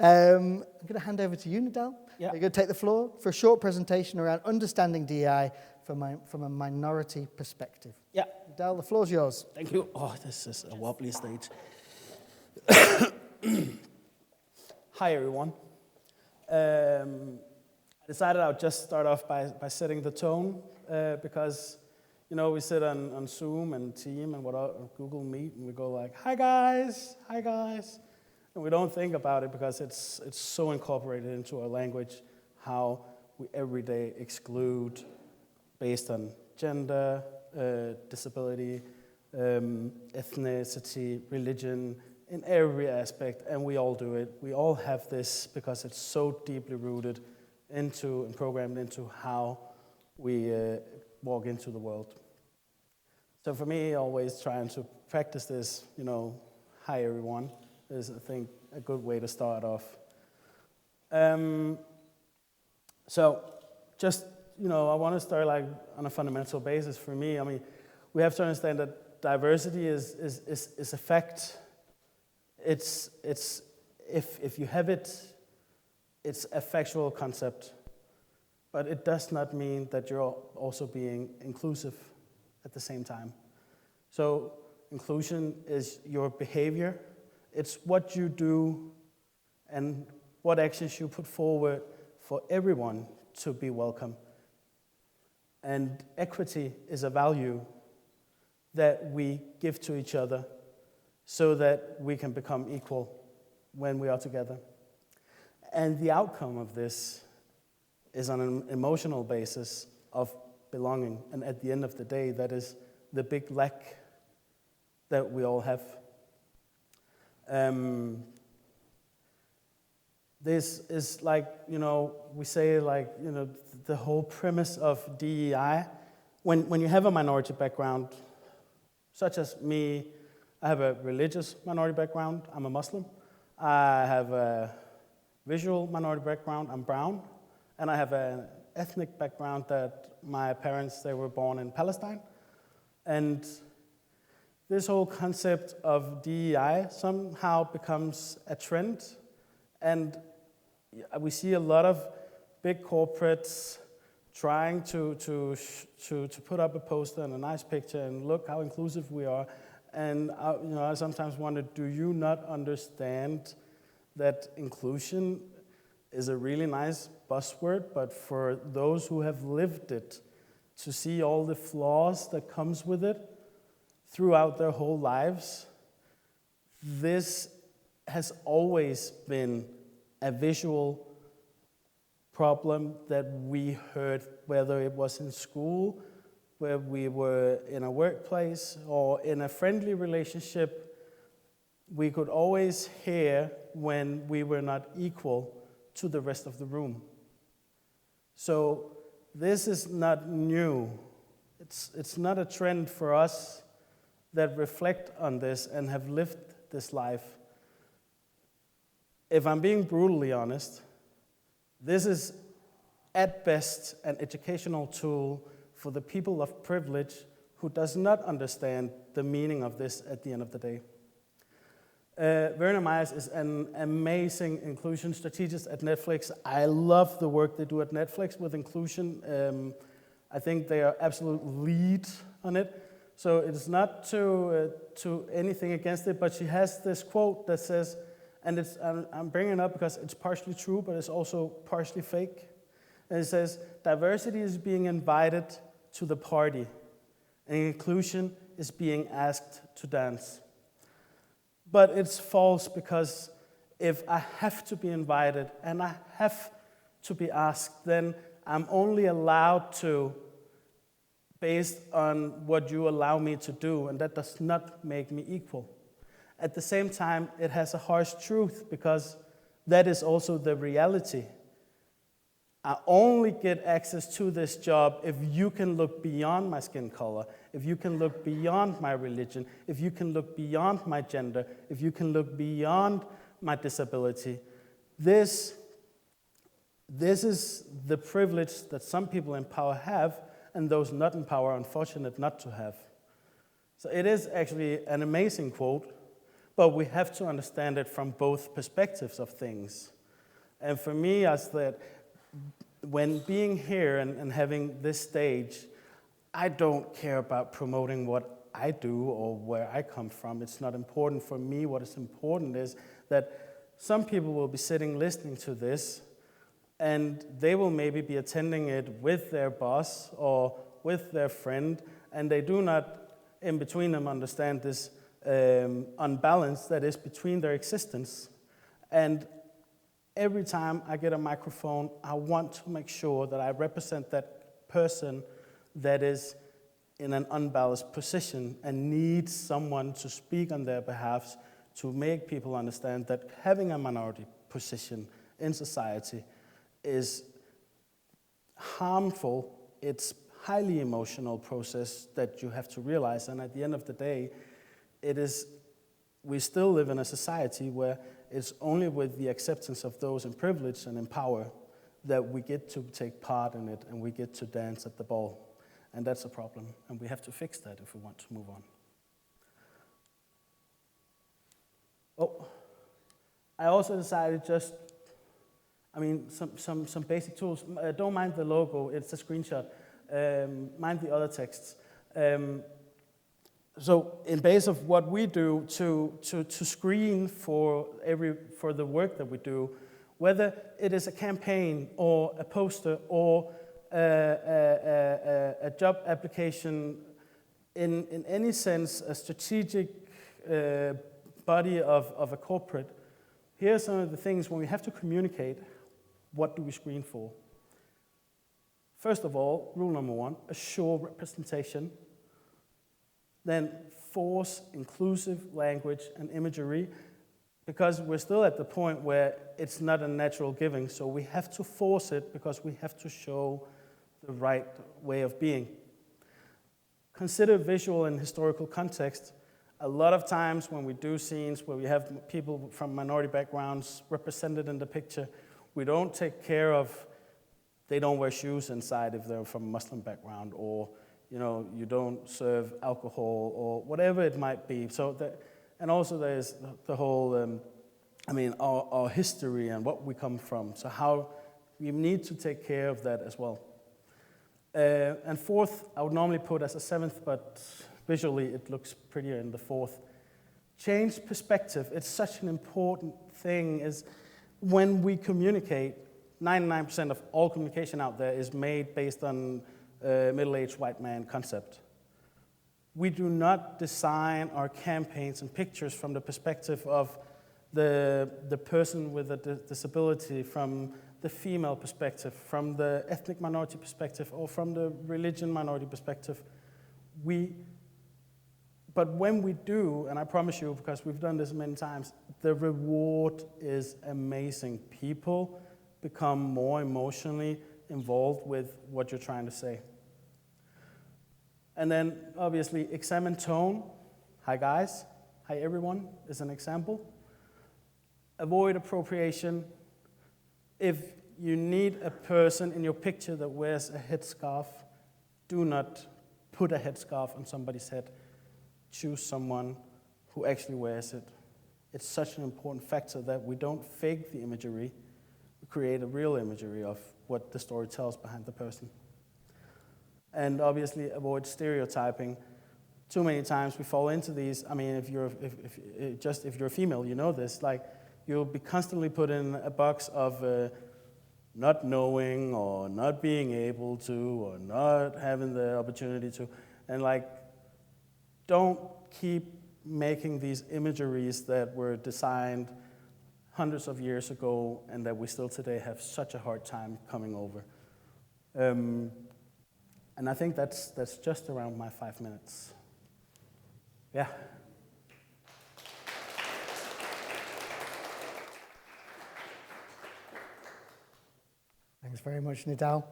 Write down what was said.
I'm going to hand over to you, Niddal. Yeah. You're going to take the floor for a short presentation around understanding DEI from a minority perspective. Yeah. Niddal, the floor's yours. Thank you. Oh, this is a wobbly stage. Hi, everyone. I decided I would just start off by setting the tone because, you know, we sit on Zoom and Team and Google Meet, and we go like, hi guys, and we don't think about it because it's so incorporated into our language how we every day exclude based on gender, disability, ethnicity, religion, in every aspect, and we all do it. We all have this because it's so deeply rooted into and programmed into how we walk into the world. So for me, always trying to practice this, you know, hi everyone, is I think a good way to start off. So just, you know, I want to start like on a fundamental basis for me. I mean, we have to understand that diversity is a fact. It's if you have it, it's a factual concept, but it does not mean that you're also being inclusive at the same time. So inclusion is your behavior. It's what you do and what actions you put forward for everyone to be welcome. And equity is a value that we give to each other so that we can become equal when we are together. And the outcome of this is on an emotional basis of belonging. And at the end of the day, that is the big lack that we all have. This is like, you know, we say like, you know, the whole premise of DEI. When you have a minority background, such as me, I have a religious minority background, I'm a Muslim. I have a visual minority background, I'm brown. And I have an ethnic background that my parents, they were born in Palestine. And this whole concept of DEI somehow becomes a trend. And we see a lot of big corporates trying to put up a poster and a nice picture and look how inclusive we are. And you know, I sometimes wonder, do you not understand that inclusion is a really nice buzzword, but for those who have lived it, to see all the flaws that comes with it throughout their whole lives, this has always been a visual problem that we heard, whether it was in school, where we were in a workplace, or in a friendly relationship. We could always hear when we were not equal to the rest of the room. So this is not new. It's not a trend for us that reflect on this and have lived this life. If I'm being brutally honest, this is at best an educational tool for the people of privilege who does not understand the meaning of this at the end of the day. Werner Myers is an amazing inclusion strategist at Netflix. I love the work they do at Netflix with inclusion. I think they are absolute lead on it. So it's not to anything against it, but she has this quote that says, and I'm bringing it up because it's partially true, but it's also partially fake. And it says, diversity is being invited to the party, and inclusion is being asked to dance. But it's false, because if I have to be invited and I have to be asked, then I'm only allowed to based on what you allow me to do, and that does not make me equal. At the same time, it has a harsh truth, because that is also the reality. I only get access to this job if you can look beyond my skin color, if you can look beyond my religion, if you can look beyond my gender, if you can look beyond my disability. This is the privilege that some people in power have, and those not in power are unfortunate not to have. So it is actually an amazing quote, but we have to understand it from both perspectives of things. And for me, as that, when being here and having this stage, I don't care about promoting what I do or where I come from. It's not important for me. What is important is that some people will be sitting listening to this, and they will maybe be attending it with their boss or with their friend, and they do not, in between them, understand this unbalance that is between their existence. And every time I get a microphone, I want to make sure that I represent that person that is in an unbalanced position and needs someone to speak on their behalf to make people understand that having a minority position in society is harmful. It's highly emotional process that you have to realize, and at the end of the day, we still live in a society where it's only with the acceptance of those in privilege and in power that we get to take part in it and we get to dance at the ball. And that's a problem, and we have to fix that if we want to move on. Oh, I also decided some basic tools. Don't mind the logo, it's a screenshot. Mind the other texts. So in base of what we do to screen for the work that we do, whether it is a campaign or a poster or a job application, in any sense, a strategic body of a corporate, here are some of the things when we have to communicate, what do we screen for? First of all, rule number 1, assure representation. Then force inclusive language and imagery, because we're still at the point where it's not a natural giving, so we have to force it because we have to show the right way of being. Consider visual and historical context. A lot of times when we do scenes where we have people from minority backgrounds represented in the picture, we don't take care of, they don't wear shoes inside if they're from a Muslim background, or you don't serve alcohol, or whatever it might be. So that, and also there's the whole, our history and what we come from. So how we need to take care of that as well. And fourth, I would normally put as a 7th, but visually it looks prettier in the 4th. Change perspective. It's such an important thing. Is when we communicate, 99% of all communication out there is made based on middle-aged white man concept. We do not design our campaigns and pictures from the perspective of the person with a disability, from the female perspective, from the ethnic minority perspective, or from the religion minority perspective. But when we do, and I promise you, because we've done this many times, the reward is amazing. People become more emotionally involved with what you're trying to say. And then, obviously, examine tone. Hi, guys. Hi, everyone, is an example. Avoid appropriation. If you need a person in your picture that wears a headscarf, do not put a headscarf on somebody's head. Choose someone who actually wears it. It's such an important factor that we don't fake the imagery. We create a real imagery of what the story tells behind the person. And obviously avoid stereotyping. Too many times we fall into these. I mean, if you're a female, you know this. Like, you'll be constantly put in a box of not knowing, or not being able to, or not having the opportunity to, and don't keep making these imageries that were designed hundreds of years ago and that we still today have such a hard time coming over. And I think that's just around my 5 minutes. Yeah. Thanks very much, Niddal.